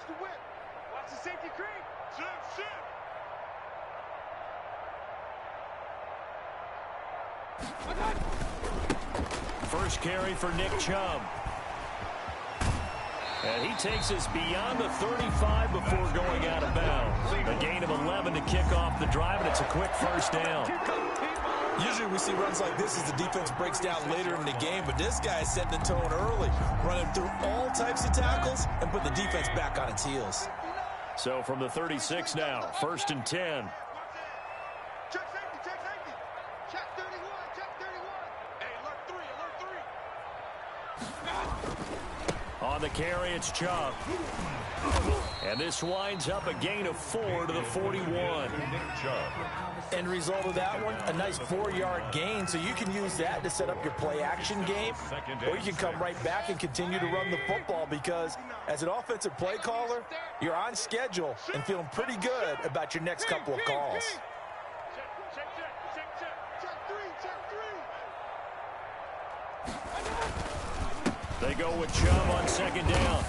the whip. Watch the safety creep. Shift. First carry for Nick Chubb. And he takes us beyond the 35 before going out of bounds. A gain of 11 to kick off the drive, and it's a quick first down. Usually we see runs like this as the defense breaks down later in the game, but this guy is setting the tone early, running through all types of tackles and putting the defense back on its heels. So from the 36 now, 1st and 10. Check safety. Check 31. Hey, alert 3. On the carry, it's Chubb. And this winds up a gain of 4 to the 41. End result of that one, a nice 4-yard gain, so you can use that to set up your play-action game, or you can come right back and continue to run the football because as an offensive play caller, you're on schedule and feeling pretty good about your next couple of calls. They go with Chubb on 2nd down.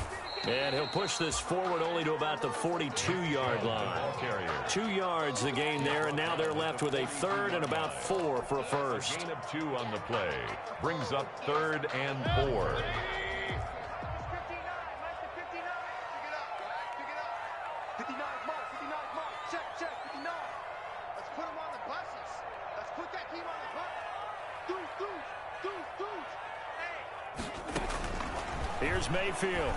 And he'll push this forward only to about the 42-yard line. 2 yards the gain there, and now they're left with a 3rd and about 4 for a first. Gain of 2 on the play. Brings up 3rd and 4. Check, 59. Let's put him on the buses. Let's put that team on the bus. Hey. Here's Mayfield.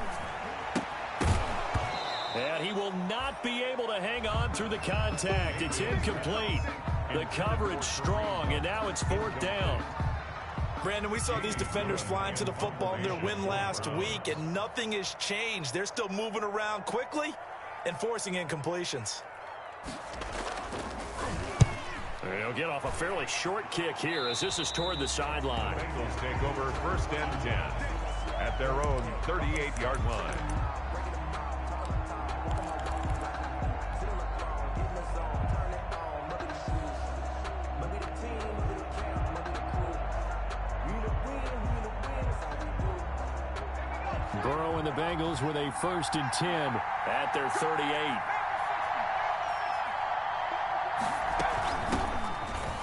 And he will not be able to hang on through the contact. It's incomplete. The coverage strong, and now it's 4th down. Brandon, we saw these defenders flying to the football in their win last week, and nothing has changed. They're still moving around quickly and forcing incompletions. They'll get off a fairly short kick here as this is toward the sideline. Bengals take over 1st and 10 at their own 38-yard line. Burrow and the Bengals with a 1st and 10 at their 38.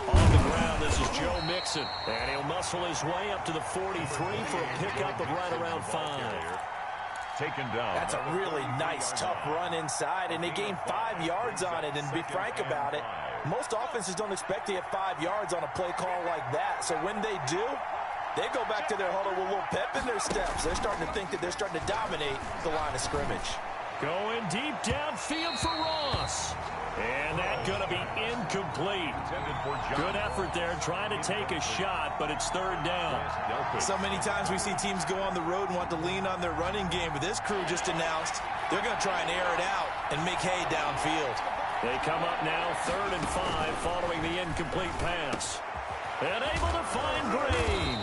On the ground, this is Joe Mixon. And he'll muscle his way up to the 43 for a pickup of right around 5. Taken down. That's a really nice, tough run inside, and they gained 5 yards on it. And to be frank about it, most offenses don't expect to get 5 yards on a play call like that. So when they do, they go back to their huddle with a little pep in their steps. They're starting to think that they're starting to dominate the line of scrimmage. Going deep downfield for Ross. And that's going to be incomplete. Good effort there trying to take a shot, but it's 3rd down. So many times we see teams go on the road and want to lean on their running game, but this crew just announced they're going to try and air it out and make hay downfield. They come up now 3rd and 5 following the incomplete pass. And able to find Green.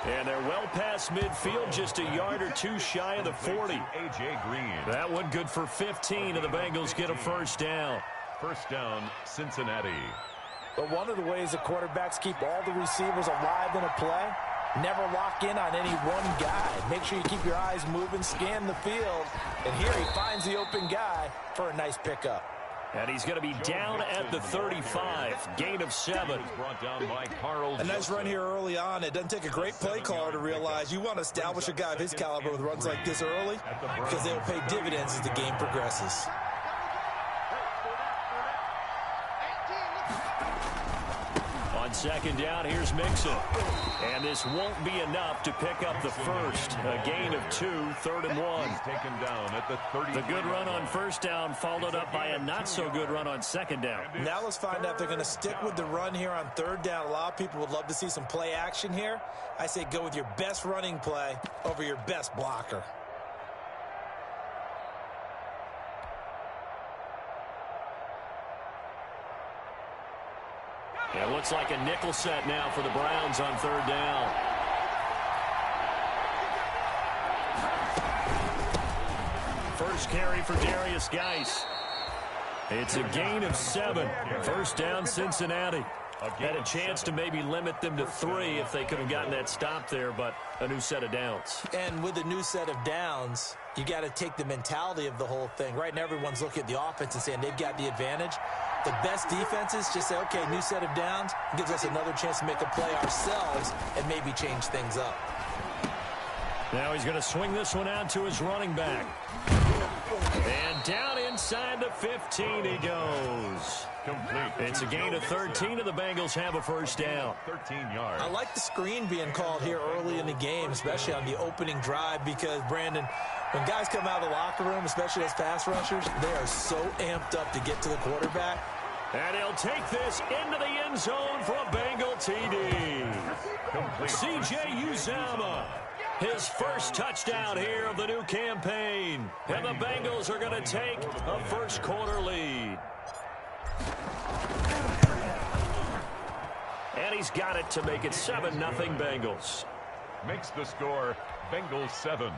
And they're well past midfield, just a yard or 2 shy of the 40. A.J. Green. That one good for 15, and the Bengals get a 1st down. 1st down, Cincinnati. But one of the ways the quarterbacks keep all the receivers alive in a play, never lock in on any one guy. Make sure you keep your eyes moving, scan the field. And here he finds the open guy for a nice pickup. And he's going to be down at the 35. Gain of 7. Brought down by Carl. A nice run here early on. It doesn't take a great play caller to realize you want to establish a guy of his caliber with runs like this early because they will pay dividends as the game progresses. On 2nd down, here's Mixon. And this won't be enough to pick up the first. A gain of 2, 3rd and 1. He's taken down at the 30. The good run on 1st down followed up by a not-so-good run on 2nd down. Now let's find out if they're going to stick with the run here on 3rd down. A lot of people would love to see some play action here. I say go with your best running play over your best blocker. It looks like a nickel set now for the Browns on 3rd down. First carry for Darius Geis. It's a gain of 7. 1st down, Cincinnati. Had a chance to maybe limit them to 3 if they could have gotten that stop there, but a new set of downs. And with a new set of downs, You got to take the mentality of the whole thing. Right now, everyone's looking at the offense and saying they've got the advantage. The best defenses just say, okay, new set of downs. It gives us another chance to make a play ourselves and maybe change things up. Now he's going to swing this one out to his running back. And down inside the 15 he goes. Complete. It's a gain of 13, and the Bengals have a first down. 13 yards. I like the screen being called here early in the game, especially on the opening drive, because, Brandon, when guys come out of the locker room, especially as pass rushers, they are so amped up to get to the quarterback. And he'll take this into the end zone for a Bengal TD. C.J. Uzomah, his first touchdown here of the new campaign. And the Bengals are going to take a first-quarter lead. And he's got it to make it 7-0 Bengals. Makes the score Bengals 7,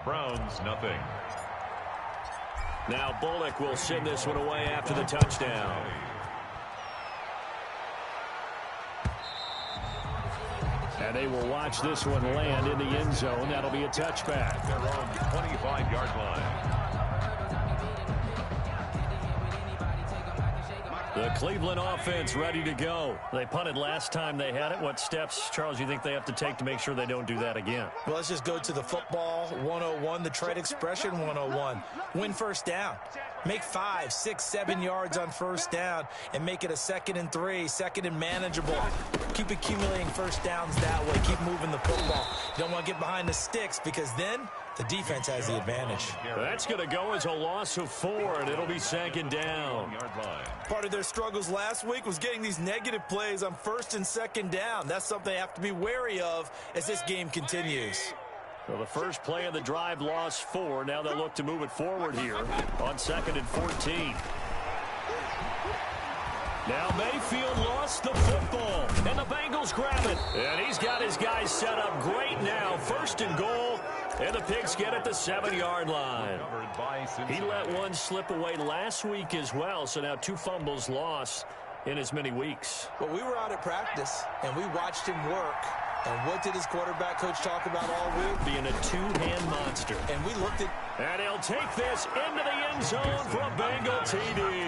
Browns nothing. Now Bullock will send this one away after the touchdown. And they will watch this one land in the end zone. That'll be a touchback. Their own 25-yard line. The Cleveland offense ready to go. They punted last time they had it. What steps, Charles, you think they have to take to make sure they don't do that again? Well, let's just go to the football 101, the trade expression 101. Win first down. Make 5, 6, 7 yards on first down and make it a 2nd and 3, 2nd and manageable. Keep accumulating first downs that way. Keep moving the football. You don't want to get behind the sticks because then the defense has the advantage. That's going to go as a loss of 4, and it'll be 2nd down. Part of their struggles last week was getting these negative plays on 1st and 2nd down. That's something they have to be wary of as this game continues. So the first play of the drive lost 4. Now they'll look to move it forward here on 2nd and 14. Now Mayfield lost the football, and the Bengals grab it. And he's got his guys set up great now. 1st and goal, and the Pigs get at the 7-yard line. He let one slip away last week as well, so now 2 fumbles lost in as many weeks. Well, we were out at practice, and we watched him work. And what did his quarterback coach talk about all week? Being a 2-hand monster. And we looked at... And he'll take this into the end zone for a Bengal TD.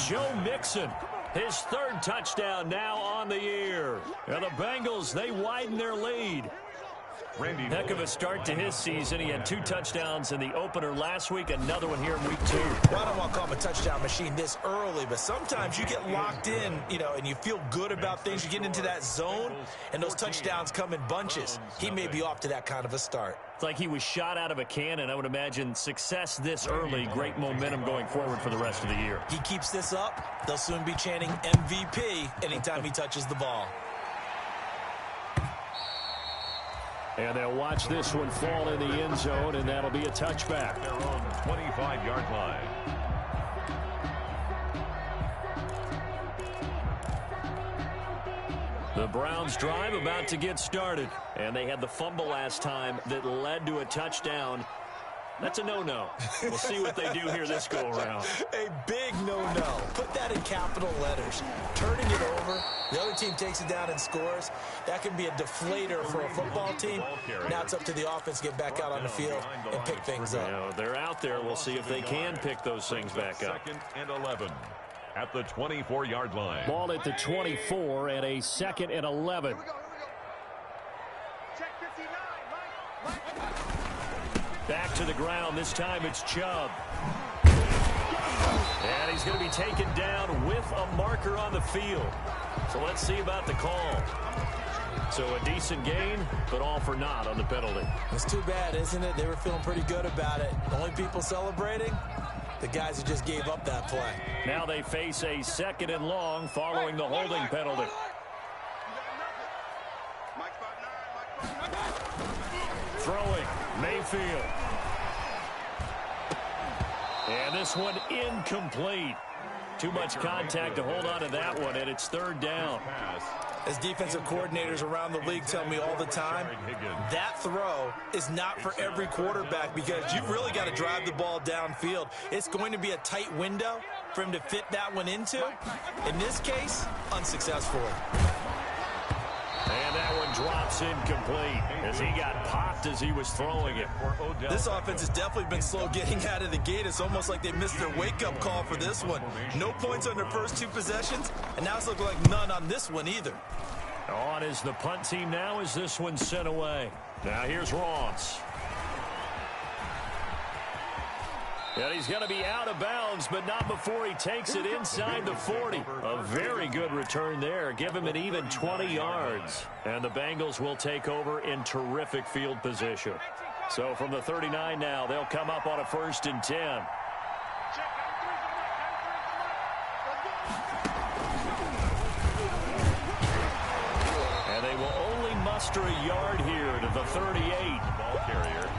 Joe Mixon, his 3rd touchdown now on the year. And the Bengals, they widen their lead. Heck of a start to his season. He had 2 touchdowns in the opener last week, another one here in week 2. Well, I don't want to call him a touchdown machine this early, but sometimes you get locked in, and you feel good about things. You get into that zone, and those touchdowns come in bunches. He may be off to that kind of a start. It's like he was shot out of a cannon. I would imagine success this early, great momentum going forward for the rest of the year. He keeps this up, they'll soon be chanting MVP anytime he touches the ball. And they'll watch this one fall in the end zone, and that'll be a touchback. Their own 25-yard line. The Browns drive about to get started. And they had the fumble last time that led to a touchdown. That's a no-no. We'll see what they do here this go-around. A big no-no. Put that in capital letters. Turning it over, the other team takes it down and scores. That can be a deflator for a football team. Now it's up to the offense to get back out on the field and pick things up. You know, they're out there. We'll see if they can pick those things back up. 2nd and 11 at the 24-yard line. Ball at the 24 and a 2nd and 11. Here we go. Check 59, Mike. Back to the ground. This time it's Chubb. And he's going to be taken down with a marker on the field. So let's see about the call. So a decent gain, but all for naught on the penalty. It's too bad, isn't it? They were feeling pretty good about it. The only people celebrating, the guys who just gave up that play. Now they face a 2nd and long following the holding penalty. Throwing, Mayfield. And this one incomplete. Too much contact to hold on to that one, and it's 3rd down. As defensive coordinators around the league tell me all the time, that throw is not for every quarterback because you've really got to drive the ball downfield. It's going to be a tight window for him to fit that one into. In this case, unsuccessfully. And that one drops incomplete as he got popped as he was throwing it. This offense has definitely been slow getting out of the gate. It's almost like they missed their wake-up call for this one. No points on their first 2 possessions, and now it's looking like none on this one either. On is the punt team now as this one's sent away. Now here's Ross. And he's going to be out of bounds, but not before he takes it inside the 40. A very good return there. Give him an even 20 yards. And the Bengals will take over in terrific field position. So from the 39 now, they'll come up on a 1st and 10. And they will only muster a yard here to the 38. Ball carrier.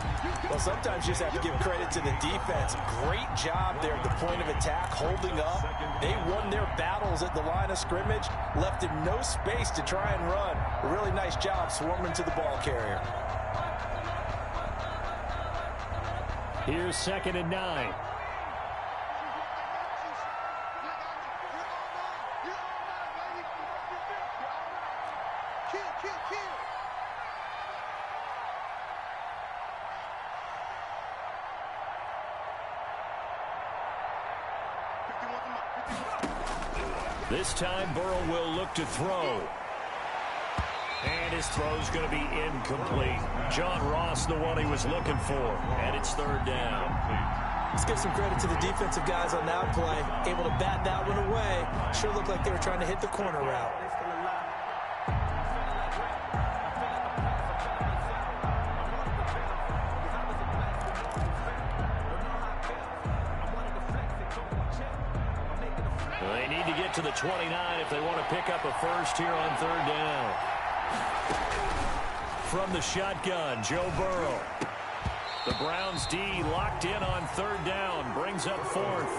Well, sometimes you just have to give credit to the defense. Great job there at the point of attack, holding up. They won their battles at the line of scrimmage, left him no space to try and run. A really nice job swarming to the ball carrier. Here's 2nd and 9. This time, Burrow will look to throw. And his throw's going to be incomplete. John Ross, the one he was looking for. And it's 3rd down. Let's give some credit to the defensive guys on that play. Able to bat that one away. Sure looked like they were trying to hit the corner route. They need to get to the 29 if they want to pick up a first here on 3rd down. From the shotgun, Joe Burrow. The Browns D locked in on 3rd down, brings up 4th.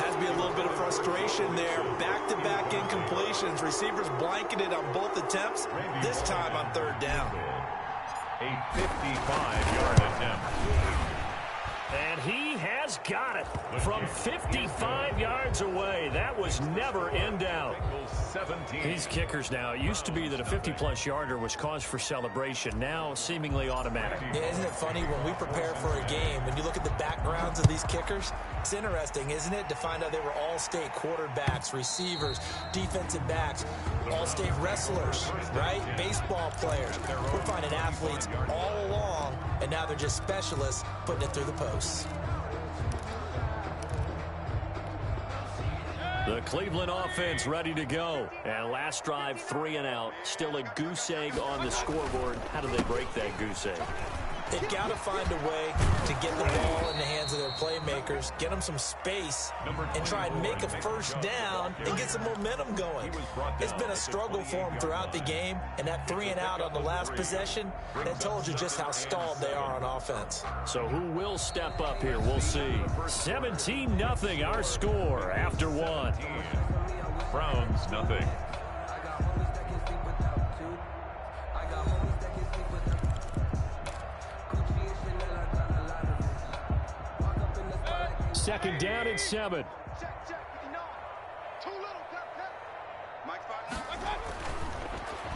Has to be a little bit of frustration there. Back-to-back incompletions. Receivers blanketed on both attempts, this time on 3rd down. A 55-yard attempt. And he has got it from 55 yards away. That was never in doubt. These kickers now, it used to be that a 50-plus yarder was cause for celebration. Now seemingly automatic. Yeah, isn't it funny when we prepare for a game, when you look at the backgrounds of these kickers, it's interesting, isn't it, to find out they were all-state quarterbacks, receivers, defensive backs, all-state wrestlers, right? Baseball players. We're finding athletes all along, and now they're just specialists putting it through the posts. The Cleveland offense ready to go. And last drive, 3 and out. Still a goose egg on the scoreboard. How do they break that goose egg? They've got to find a way to get the ball in the hands of their playmakers, get them some space, and try and make a first down and get some momentum going. It's been a struggle for them throughout the game, and that 3 and out on the last possession, that told you just how stalled they are on offense. So who will step up here? We'll see. 17-0 our score after 1. Browns, nothing. Second down and 7.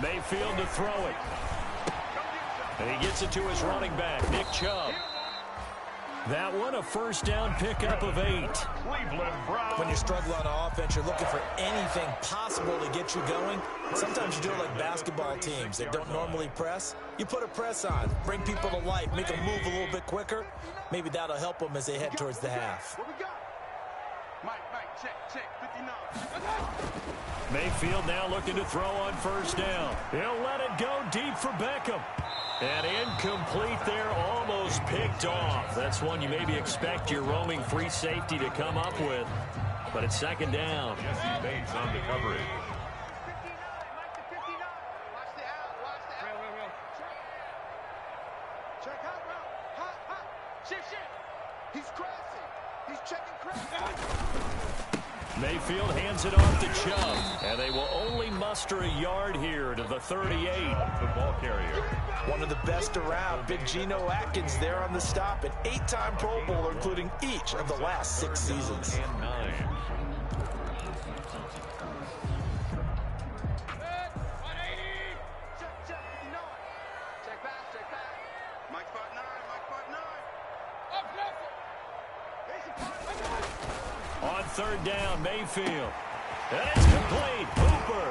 Mayfield to throw it. And he gets it to his running back, Nick Chubb. That one a first down pickup of 8. When you struggle on offense, you're looking for anything possible to get you going. Sometimes you do it like basketball teams that don't normally press. You put a press on, bring people to life, make them move a little bit quicker. Maybe that'll help them as they head towards the half. Mayfield now looking to throw on first down. He'll let it go deep for Beckham. And incomplete there, almost picked off. That's one you maybe expect your roaming free safety to come up with. But it's second down. Jesse Bates on the coverage. Mayfield hands it off to Chubb. And they will only muster a yard here to the 38. The ball carrier. One of the best around, Big Geno Atkins there on the stop. An 8-time Pro Bowler, including each of the last 6 seasons. And 9. third down. Mayfield. And it's complete. Hooper.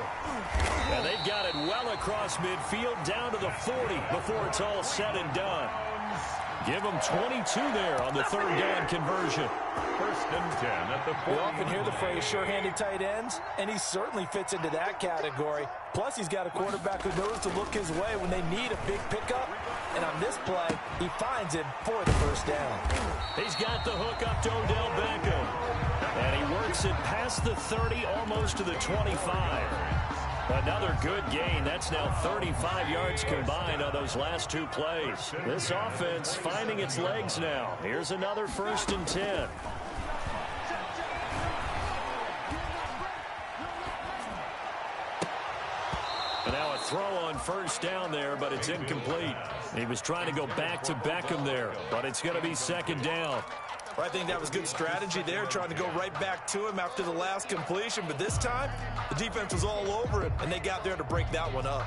And they've got it well across midfield down to the 40 before it's all said and done. Give them 22 there on the third down conversion. First and 10 at the 40. We often hear the phrase sure-handed tight ends, and he certainly fits into that category. Plus, he's got a quarterback who knows to look his way when they need a big pickup. And on this play, he finds him for the first down. He's got the hook up to Odell Beckham. And he works it past the 30, almost to the 25. Another good gain. That's now 35 yards combined on those last two plays. This offense finding its legs now. Here's another first and 10. And now a throw on first down there, but it's incomplete. He was trying to go back to Beckham there, but it's going to be second down. I think that was good strategy there, trying to go right back to him after the last completion. But this time, the defense was all over it, and they got there to break that one up.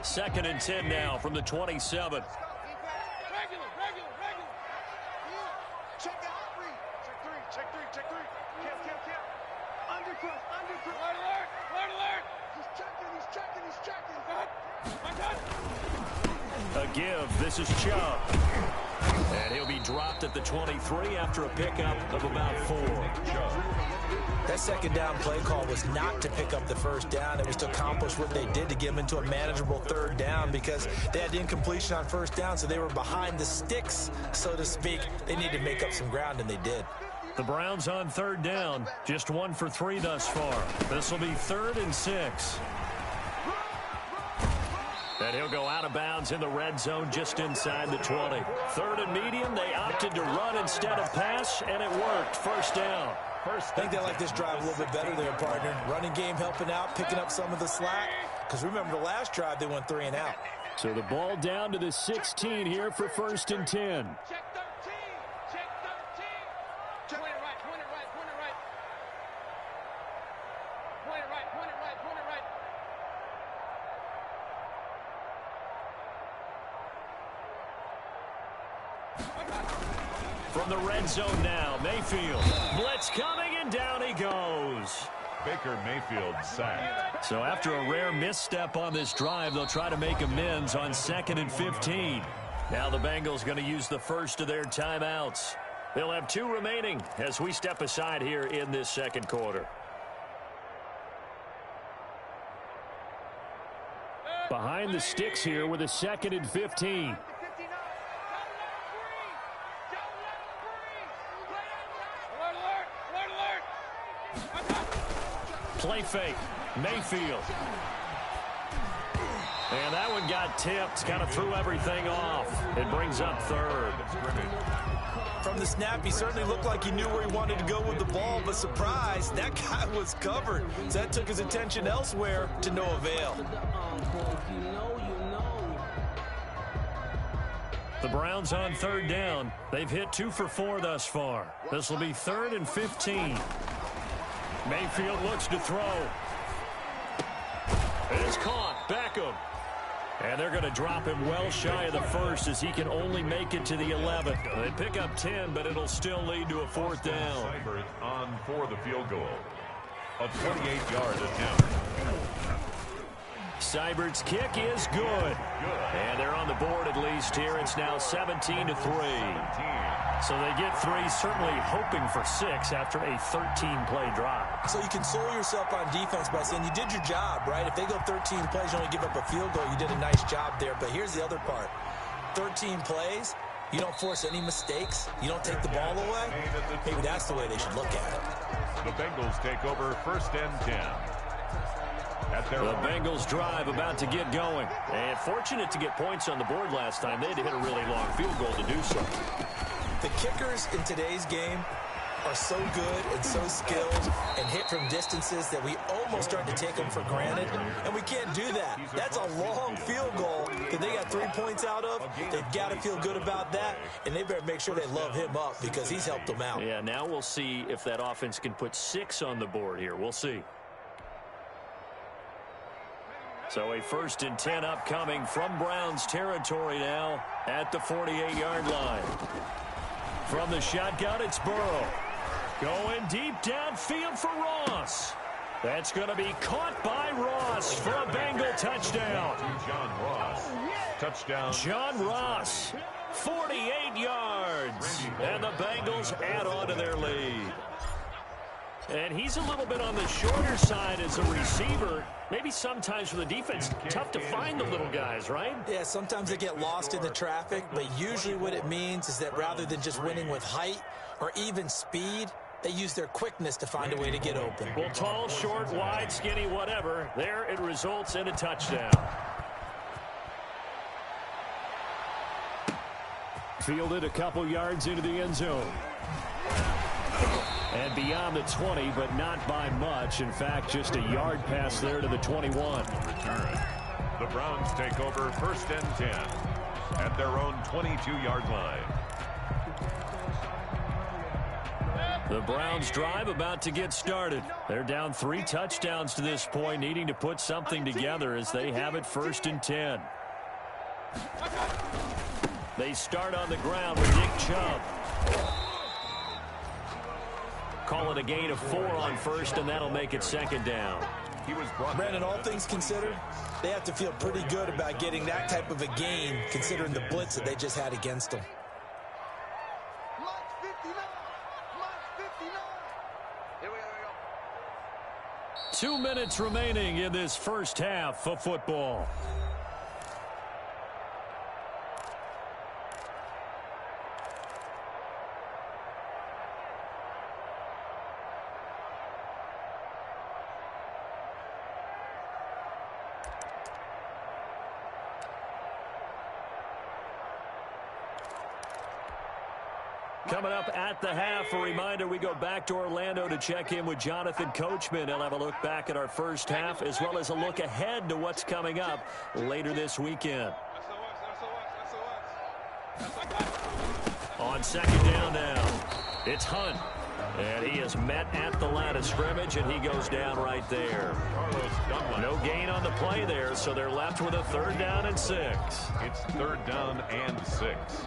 Second and 10 now from the 27. Check out three. Check three. Camp. Undercross. Alert. He's checking. A give. This is Chubb. And he'll be dropped at the 23 after a pickup of about 4. That second down play call was not to pick up the first down. It was to accomplish what they did to get them into a manageable third down because they had incompletion on first down, so they were behind the sticks, so to speak. They needed to make up some ground, and they did. The Browns on third down, just 1 for 3 thus far. This will be 3rd and 6. And he'll go out of bounds in the red zone just inside the 20. 3rd and medium, they opted to run instead of pass, and it worked. First down. I think they like this drive a little bit better there, partner. Running game helping out, picking up some of the slack. Because remember the last drive, they went 3 and out. So the ball down to the 16 here for 1st and 10. Check 13. Point it right. Point it right. From the red zone now, Mayfield. Blitz coming, and down he goes. Baker Mayfield sacked. So after a rare misstep on this drive, they'll try to make amends on 2nd and 15. Now the Bengals going to use the first of their timeouts. They'll have 2 remaining as we step aside here in this second quarter. Behind the sticks here with a 2nd and 15. Play fake. Mayfield. And that one got tipped. Kind of threw everything off. It brings up 3rd. From the snap, he certainly looked like he knew where he wanted to go with the ball, but surprise, that guy was covered. So that took his attention elsewhere to no avail. The Browns on third down. They've hit 2 for 4 thus far. This will be 3rd and 15. Mayfield looks to throw. It is caught. Beckham. And they're going to drop him well shy of the 1st as he can only make it to the 11th. They pick up 10, but it'll still lead to a 4th down. Seibert on for the field goal. A 28-yard attempt. Seibert's kick is good. And they're on the board at least here. It's now 17-3. So they get 3, certainly hoping for 6 after a 13-play drive. So you console yourself on defense by saying you did your job, right? If they go 13 plays, you only give up a field goal, you did a nice job there. But here's the other part. 13 plays, you don't force any mistakes, you don't take the ball away. Maybe that's the way they should look at it. The Bengals take over 1st and 10. The Bengals drive about to get going. And fortunate to get points on the board last time. They had to hit a really long field goal to do so. The kickers in today's game are so good and so skilled and hit from distances that we almost start to take them for granted. And we can't do that. That's a long field goal that they got 3 points out of. They've got to feel good about that. And they better make sure they love him up because he's helped them out. Yeah, now we'll see if that offense can put 6 on the board here. We'll see. So a 1st and 10 upcoming from Browns territory now at the 48-yard line. From the shotgun, it's Burrow. Going deep downfield for Ross. That's going to be caught by Ross for a Bengal touchdown. John Ross. Touchdown. John Ross, 48 yards. And the Bengals add on to their lead. And he's a little bit on the shorter side as a receiver. Maybe sometimes for the defense, tough to find the little guys, right? Yeah, sometimes they get lost in the traffic, but usually what it means is that rather than just winning with height or even speed, they use their quickness to find a way to get open. Well, tall, short, wide, skinny, whatever, there it results in a touchdown. Fielded a couple yards into the end zone. And beyond the 20, but not by much. In fact, just a yard pass there to the 21. Return. The Browns take over 1st and 10 at their own 22-yard line. The Browns drive about to get started. They're down 3 touchdowns to this point, needing to put something together as they have it 1st and 10. They start on the ground with Nick Chubb. Call it a gain of 4 on 1st, and that'll make it 2nd down. Brandon, all things considered, they have to feel pretty good about getting that type of a gain, considering the blitz that they just had against them. 2 minutes remaining in this first half of football. Coming up at the half, a reminder, we go back to Orlando to check in with Jonathan Coachman. He'll have a look back at our first half as well as a look ahead to what's coming up later this weekend. On 2nd down now, it's Hunt. And he is met at the line of scrimmage, and he goes down right there. No gain on the play there, so they're left with a 3rd down and 6. It's 3rd down and 6.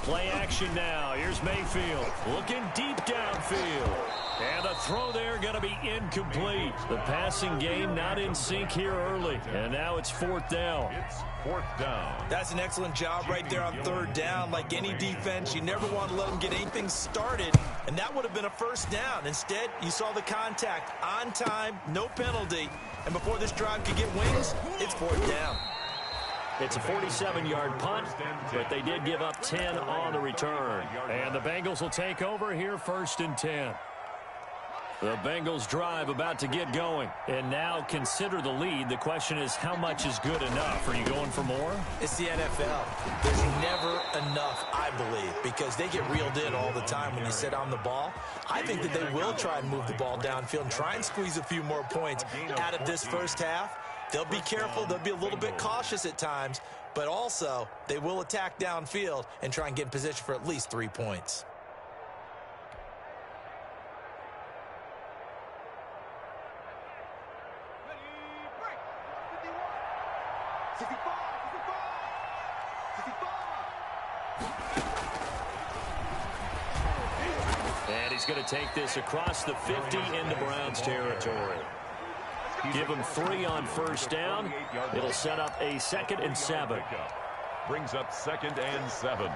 Play action now. Here's Mayfield looking deep downfield. And the throw there going to be incomplete. The passing game not in sync here early. And now it's 4th down. It's 4th down. That's an excellent job right there on 3rd down. Like any defense, you never want to let them get anything started. And that would have been a 1st down. Instead, you saw the contact on time, no penalty. And before this drive could get wings, it's 4th down. It's a 47-yard punt, but they did give up 10 on the return. And the Bengals will take over here 1st and 10. The Bengals drive about to get going. And now consider the lead. The question is, how much is good enough? Are you going for more? It's the NFL. There's never enough, I believe, because they get reeled in all the time when you sit on the ball. I think that they will try and move the ball downfield and try and squeeze a few more points out of this first half. They'll be careful. They'll be a little bit cautious at times, but also they will attack downfield and try and get in position for at least 3 points. And he's going to take this across the 50 into Browns territory. Give him 3 on 1st down. It'll set up a 2nd and 7. Brings up 2nd and 7.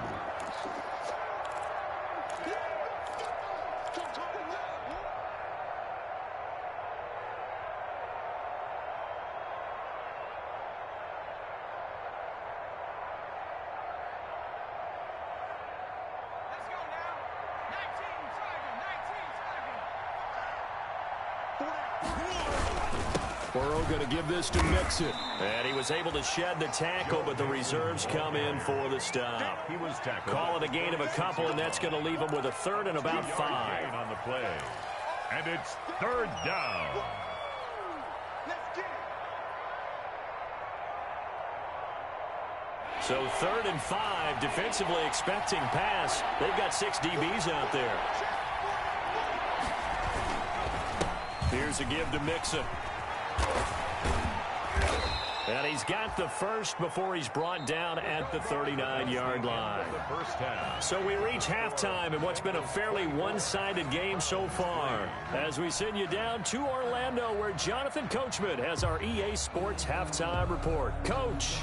Burrow going to give this to Mixon. And he was able to shed the tackle, but the reserves come in for the stop. He was tackled. Call it a gain of a couple, and that's going to leave him with a 3rd and about 5. On the play. And it's 3rd down. So 3rd and 5, defensively expecting pass. They've got 6 DBs out there. Here's a give to Mixon. And he's got the first before he's brought down at the 39-yard line. So we reach halftime in what's been a fairly one-sided game so far. As we send you down to Orlando, where Jonathan Coachman has our EA Sports Halftime Report. Coach.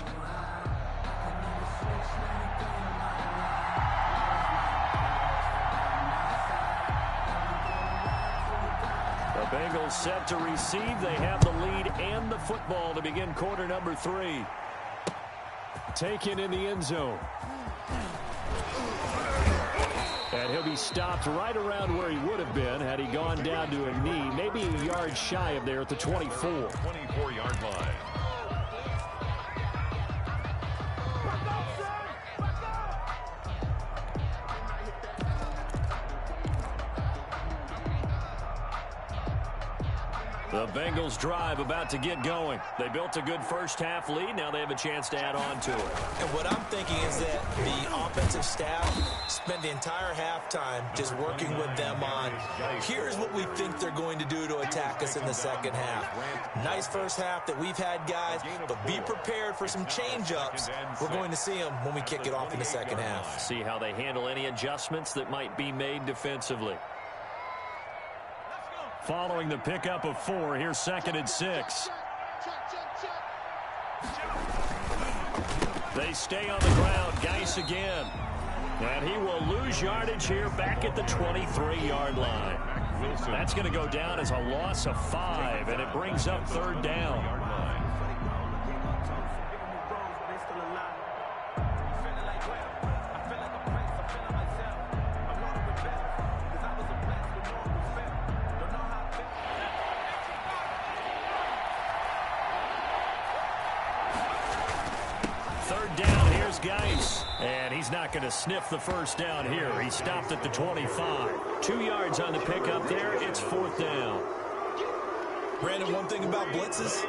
The Bengals set to receive. They have the lead and the football to begin quarter number 3. Taken in the end zone. And he'll be stopped right around where he would have been had he gone down to a knee, maybe a yard shy of there at the 24. 24-yard line. The Bengals drive about to get going. They built a good first-half lead. Now they have a chance to add on to it. And what I'm thinking is that the offensive staff spent the entire halftime just working with them on, here's what we think they're going to do to attack us in the second half. Nice first half that we've had, guys, but be prepared for some change-ups. We're going to see them when we kick it off in the second half. See how they handle any adjustments that might be made defensively. Following the pickup of 4, here's 2nd and 6. They stay on the ground. Geis again. And he will lose yardage here back at the 23-yard line. That's going to go down as a loss of 5, and it brings up 3rd down. Geis, and he's not going to sniff the first down here. He stopped at the 25. 2 yards on the pickup there. It's 4th down. Brandon, one thing about blitzes,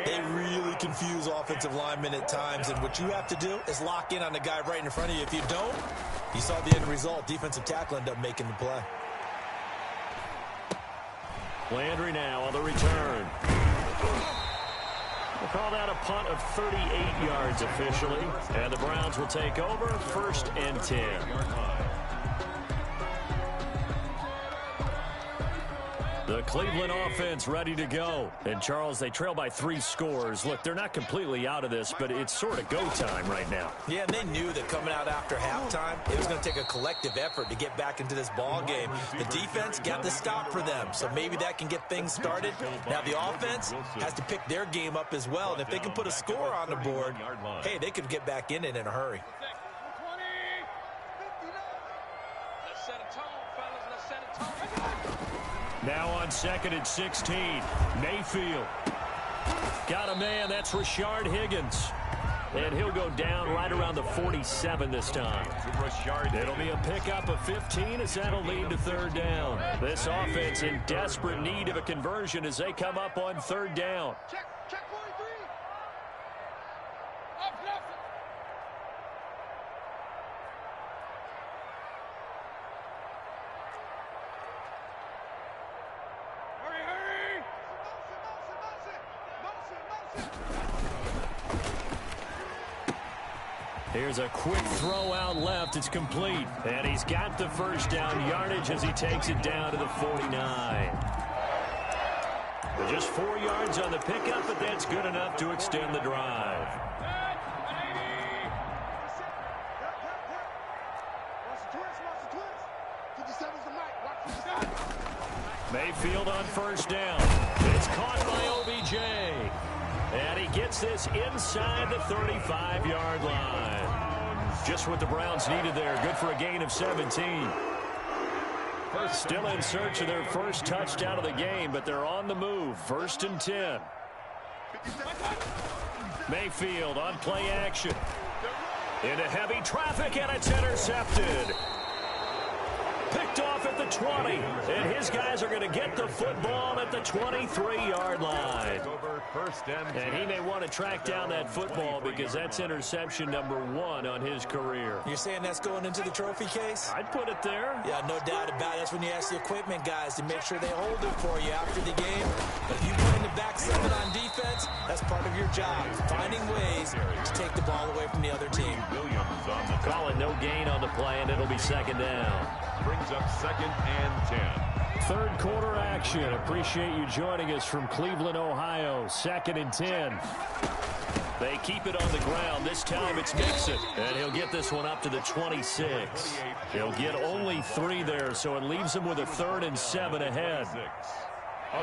they really confuse offensive linemen at times, and what you have to do is lock in on the guy right in front of you. If you don't, you saw the end result. Defensive tackle ended up making the play. Landry now on the return. We'll call that a punt of 38 yards officially. And the Browns will take over 1st and 10. The Cleveland offense ready to go. And, Charles, they trail by 3 scores. Look, they're not completely out of this, but it's sort of go time right now. Yeah, and they knew that coming out after halftime, it was going to take a collective effort to get back into this ball game. The defense got the stop for them, so maybe that can get things started. Now the offense has to pick their game up as well, and if they can put a score on the board, hey, they could get back in it in a hurry. Now on 2nd and 16, Mayfield. Got a man, that's Rashard Higgins. And he'll go down right around the 47 this time. It'll be a pickup of 15 as that'll lead to 3rd down. This offense in desperate need of a conversion as they come up on 3rd down. Check 43. Here's a quick throw out left. It's complete. And he's got the first down yardage as he takes it down to the 49. Just 4 yards on the pickup, but that's good enough to extend the drive. Mayfield on first down. It's caught by OBJ. And he gets this inside the 35-yard line. Just what the Browns needed there. Good for a gain of 17. Still in search of their first touchdown of the game, but they're on the move. 1st and 10. Mayfield on play action. Into heavy traffic, and it's intercepted. Picked off at the 20, and his guys are going to get the football at the 23-yard line. And he may want to track down that football because that's interception number 1 on his career. You're saying that's going into the trophy case? I'd put it there. Yeah, no doubt about it. That's when you ask the equipment guys to make sure they hold it for you after the game. But if you play in the back 7 on defense, that's part of your job, finding ways to take the ball away from the other team. Call it no gain on the play, and it'll be second down. Brings up 2nd and 10. Third quarter action. Appreciate you joining us from Cleveland, Ohio. 2nd and 10. They keep it on the ground. This time it's Mixon, and he'll get this one up to the 26. He'll get only 3 there, so it leaves him with a 3rd and 7 ahead.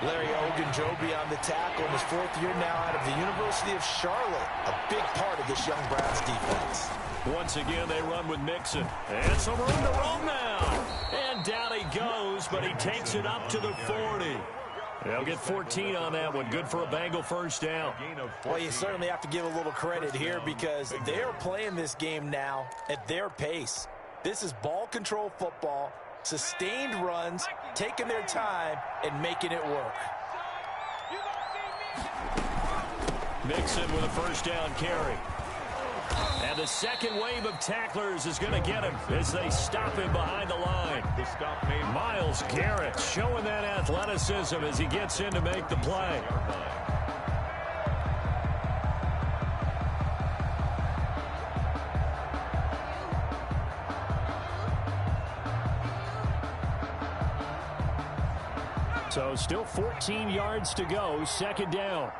Larry Ogunjobi on the tackle in his 4th year now out of the University of Charlotte. A big part of this young Browns defense. Once again, they run with Mixon. And some room to roam now. And down he goes, but he takes it up to the 40. They'll get 14 on that one. Good for a Bengal first down. Well, you certainly have to give a little credit here because they are playing this game now at their pace. This is ball control football, sustained runs, taking their time, and making it work. Mixon with a first down carry. And the second wave of tacklers is going to get him as they stop him behind the line. Myles Garrett showing that athleticism as he gets in to make the play. So still 14 yards to go, second down.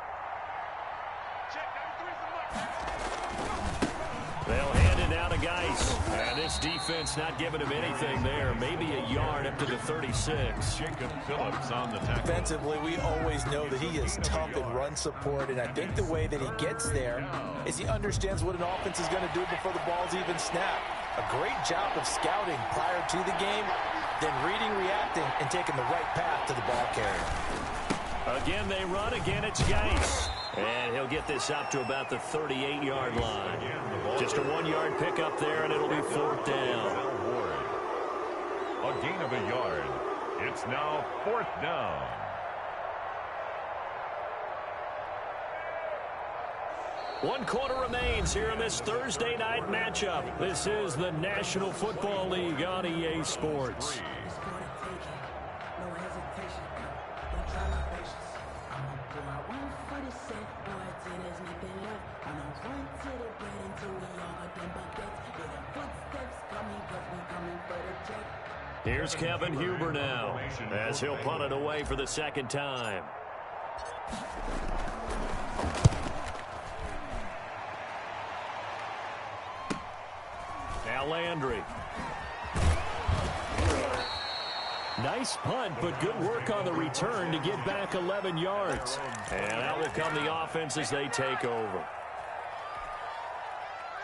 They'll hand it out to Geis. And this defense not giving him anything there. Maybe a yard up to the 36. Jacob Phillips on the tackle. Defensively, we always know that he is tough in run support, and I think the way that he gets there is he understands what an offense is going to do before the ball's even snapped. A great job of scouting prior to the game, then reading, reacting, and taking the right path to the ball carrier. Again, they run. Again, it's Geis. And he'll get this up to about the 38-yard line. Just a 1-yard pickup there, and it'll be 4th down. A gain of a yard. It's now 4th down. One quarter remains here in this Thursday night matchup. This is the National Football League on EA Sports. Here's Kevin Huber now as he'll punt it away for the second time. Now Landry. Nice punt, but good work on the return to get back 11 yards. And that will come the offense as they take over.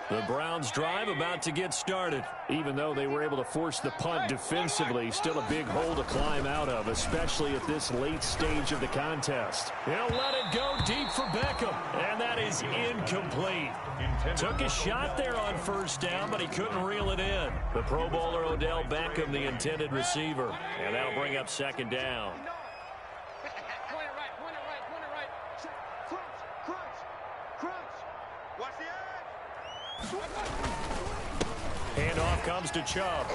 The Browns drive about to get started. Even though they were able to force the punt defensively, still a big hole to climb out of, especially at this late stage of the contest. He'll let it go deep for Beckham, and that is incomplete. Took a shot there on first down, but he couldn't reel it in. The Pro Bowler Odell Beckham, the intended receiver, and that'll bring up second down. Handoff comes to Chubb.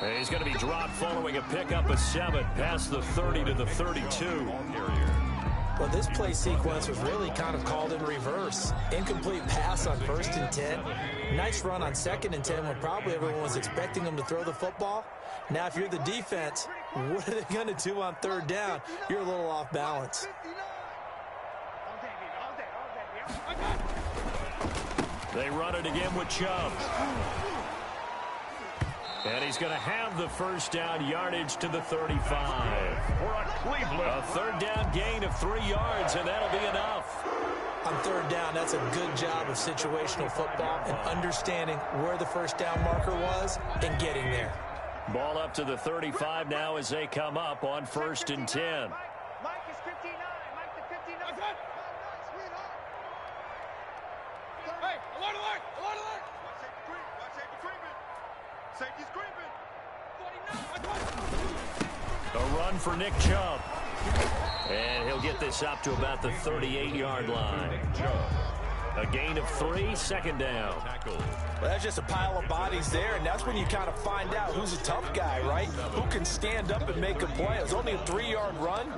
And he's going to be dropped following a pickup of 7 past the 30 to the 32. Well, this play sequence was really kind of called in reverse. Incomplete pass on 1st and 10. Nice run on 2nd and 10 when probably everyone was expecting him to throw the football. Now, if you're the defense, what are they going to do on 3rd down? You're a little off balance. They run it again with Chubb. And he's going to have the first down, yardage to the 35. A 3rd down gain of 3 yards, and that'll be enough. On 3rd down, that's a good job of situational football and understanding where the first down marker was and getting there. Ball up to the 35 now as they come up on 1st and 10. Mike is 59. Mike the 59. Hey, alert, alert, alert, alert. Watch safety creep. Watch safety creeping. Safety's creeping. 49. A run for Nick Chubb. And he'll get this up to about the 38-yard line. A gain of 3, second down. Well, that's just a pile of bodies there, and that's when you kind of find out who's a tough guy, right? Who can stand up and make a play. It was only a 3-yard run,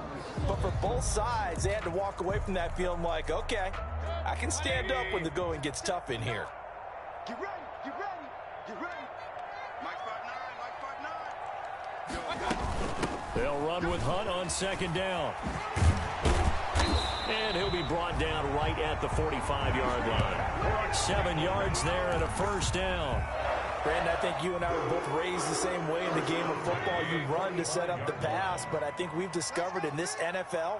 but for both sides, they had to walk away from that feeling like, okay, I can stand up when the going gets tough in here. Get ready, get ready, get ready. Mike 5'9", Mike 5'9". They'll run with Hunt on second down. And he'll be brought down right at the 45-yard line. 7 yards there and a first down. Brandon, I think you and I were both raised the same way in the game of football. You run to set up the pass, but I think we've discovered in this NFL,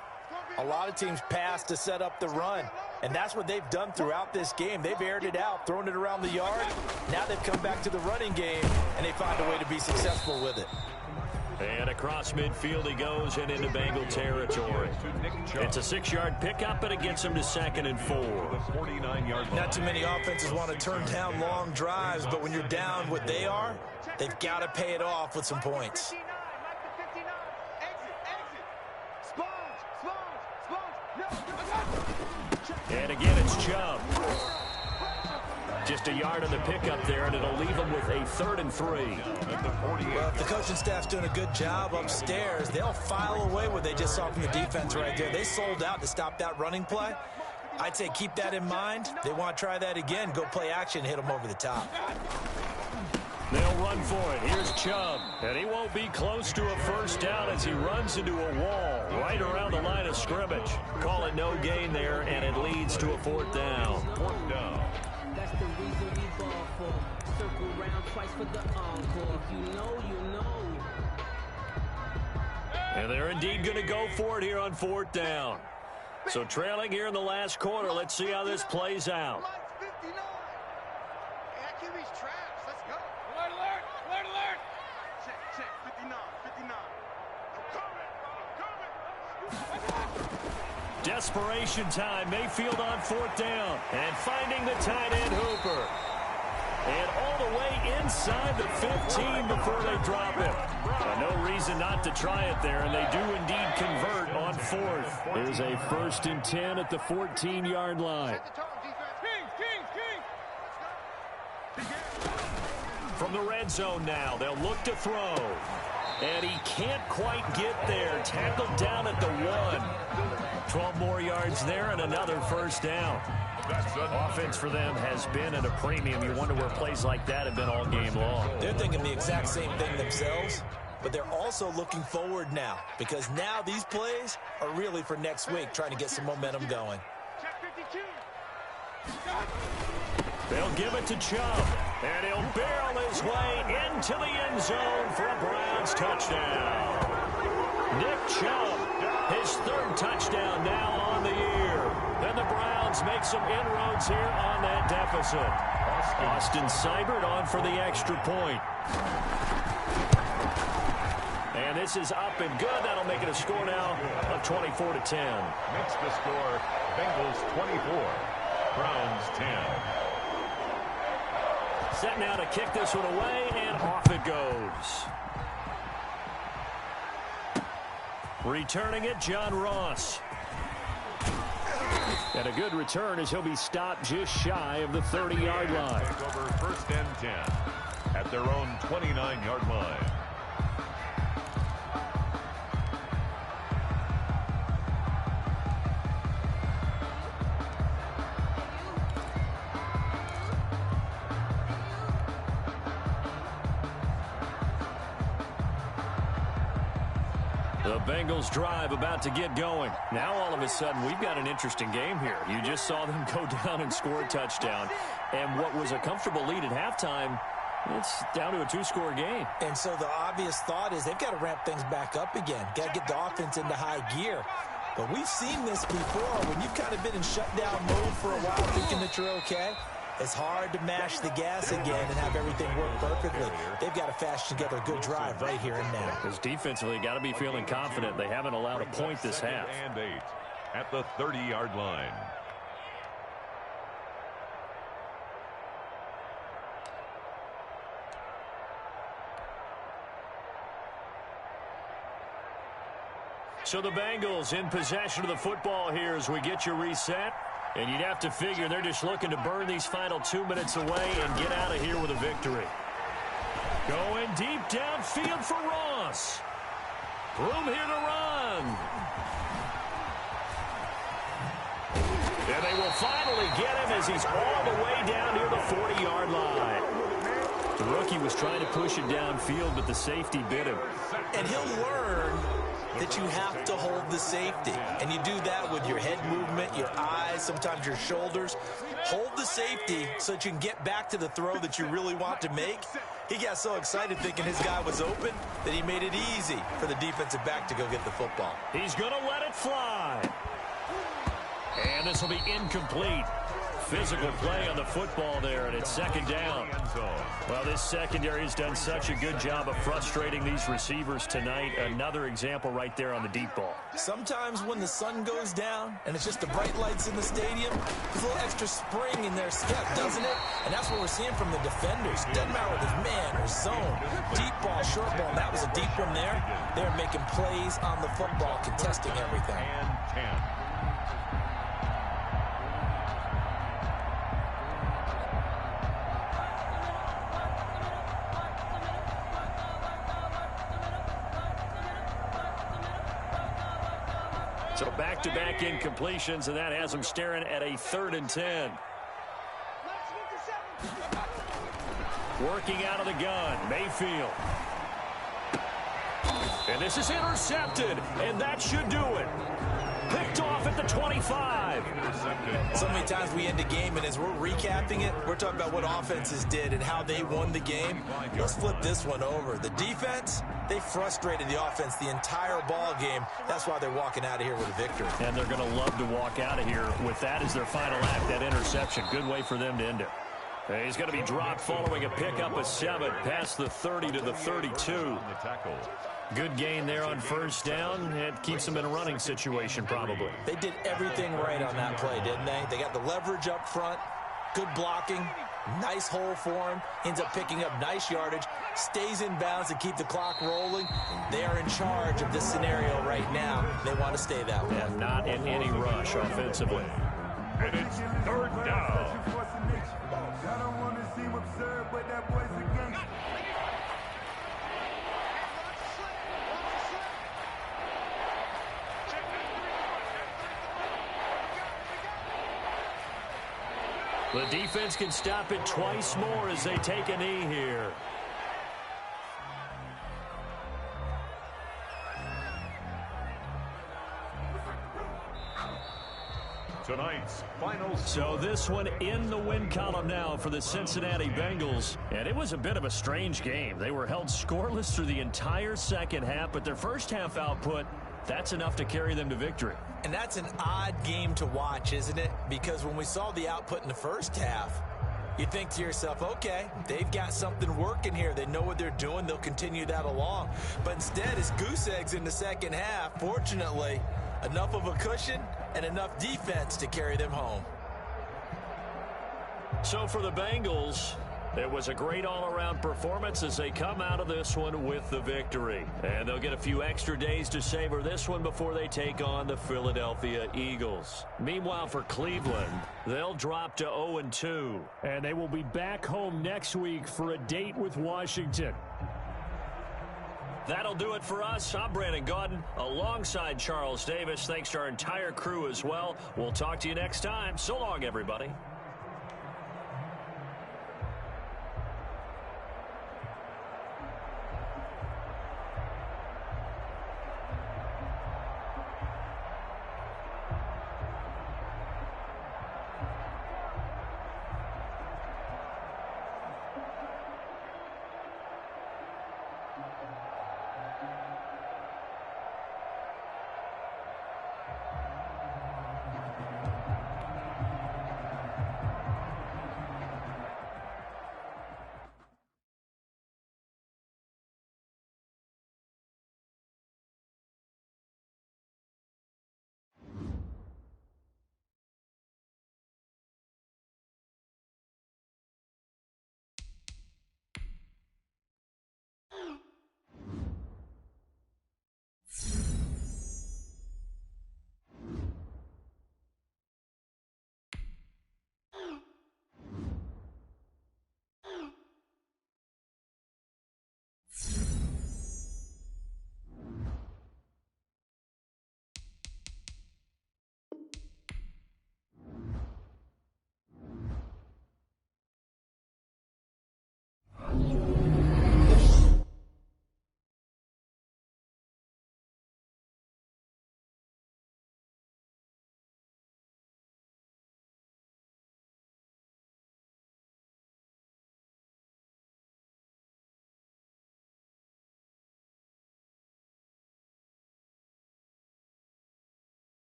a lot of teams pass to set up the run. And that's what they've done throughout this game. They've aired it out, thrown it around the yard. Now they've come back to the running game, and they find a way to be successful with it. And across midfield he goes and into Bengal territory. It's a 6-yard pickup, and it gets him to 2nd and 4. Not too many offenses want to turn down long drives, but when you're down what they are, they've got to pay it off with some points. And again, it's Chubb. Just a yard on the pickup there, and it'll leave them with a 3rd and 3. Well, if the coaching staff's doing a good job upstairs, they'll file away what they just saw from the defense right there. They sold out to stop that running play. I'd say keep that in mind. They want to try that again. Go play action, hit them over the top. They'll run for it. Here's Chubb. And he won't be close to a first down as he runs into a wall right around the line of scrimmage. Call it no gain there, and it leads to a 4th down. 4th down. That's the reason we ball for. Circle round twice for the encore. If you know, you know. And they're indeed going to go for it here on 4th down. So trailing here in the last quarter. Let's see how this plays out. Desperation time. Mayfield on 4th down. And finding the tight end Hooper. And all the way inside the 15 before they drop him. No reason not to try it there, and they do indeed convert on 4th. There's a 1st and 10 at the 14-yard line. From the red zone now, they'll look to throw. And he can't quite get there. Tackled down at the 1. 12 more yards there and another 1st down. Offense for them has been at a premium. You wonder where plays like that have been all game long. They're thinking the exact same thing themselves, but they're also looking forward now because now these plays are really for next week, trying to get some momentum going. They'll give it to Chubb, and he'll barrel his way into the end zone for a Browns touchdown. Nick Chubb, his 3rd touchdown now on the year. Then the Browns make some inroads here on that deficit. Austin Seibert on for the extra point. And this is up and good. That'll make it a score now of 24-10. Makes the score Bengals 24, Browns 10. Set now to kick this one away, and off it goes. Returning it, John Ross. And a good return as he'll be stopped just shy of the 30-yard line. Take over 1st and 10 at their own 29-yard line. The Bengals drive about to get going. Now all of a sudden we've got an interesting game here. You just saw them go down and score a touchdown. And what was a comfortable lead at halftime, it's down to a 2-score game. And so the obvious thought is they've got to ramp things back up again. Got to get the offense into high gear. But we've seen this before. When you've kind of been in shutdown mode for a while thinking that you're okay, it's hard to mash the gas again and have everything work perfectly. They've got to fashion together a good drive right here and now. Because defensively, got to be feeling confident. They haven't allowed a point this half. And 8 at the 30-yard line. So the Bengals in possession of the football here as we get you reset. And you'd have to figure they're just looking to burn these final 2 minutes away and get out of here with a victory. Going deep downfield for Ross. Room here to run. And they will finally get him as he's all the way down near the 40-yard line. The rookie was trying to push it downfield, but the safety bit him. And he'll learn that you have to hold the safety. And you do that with your head movement, your eyes, sometimes your shoulders. Hold the safety so that you can get back to the throw that you really want to make. He got so excited thinking his guy was open that he made it easy for the defensive back to go get the football. He's going to let it fly. And this will be incomplete. Physical play on the football there, and it's second down. Well, this secondary has done such a good job of frustrating these receivers tonight. Another example right there on the deep ball. Sometimes when the sun goes down and it's just the bright lights in the stadium, there's a little extra spring in their step, doesn't it? And that's what we're seeing from the defenders. Doesn't matter whether it's man or zone. Deep ball, short ball, and that was a deep one there. They're making plays on the football, contesting everything. And 10. So back-to-back incompletions, and that has them staring at a 3rd and 10. Working out of the gun, Mayfield. And this is intercepted, and that should do it. Picked off at the 25. So many times we end a game, and as we're recapping it, we're talking about what offenses did and how they won the game. Let's flip this one over. The defense, they frustrated the offense the entire ball game. That's why they're walking out of here with a victory. And they're going to love to walk out of here with that as their final act, that interception. Good way for them to end it. He's going to be dropped following a pickup of 7 past the 30 to the 32. Good gain there on first down. It keeps them in a running situation probably. They did everything right on that play, didn't they? They got the leverage up front, good blocking, nice hole for him, ends up picking up nice yardage, stays in bounds to keep the clock rolling. They are in charge of this scenario right now. They want to stay that way. Yeah, not in any rush offensively. And it's 3rd down. The defense can stop it twice more as they take a knee here. Tonight's final. So this one in the win column now for the Cincinnati Bengals. And it was a bit of a strange game. They were held scoreless through the entire second half, but their first half output, that's enough to carry them to victory. And that's an odd game to watch, isn't it? Because when we saw the output in the first half, you think to yourself, okay, they've got something working here. They know what they're doing. They'll continue that along. But instead, it's goose eggs in the second half. Fortunately, enough of a cushion and enough defense to carry them home. So for the Bengals, it was a great all-around performance as they come out of this one with the victory. And they'll get a few extra days to savor this one before they take on the Philadelphia Eagles. Meanwhile, for Cleveland, they'll drop to 0-2. And they will be back home next week for a date with Washington. That'll do it for us. I'm Brandon Gaudin alongside Charles Davis. Thanks to our entire crew as well. We'll talk to you next time. So long, everybody.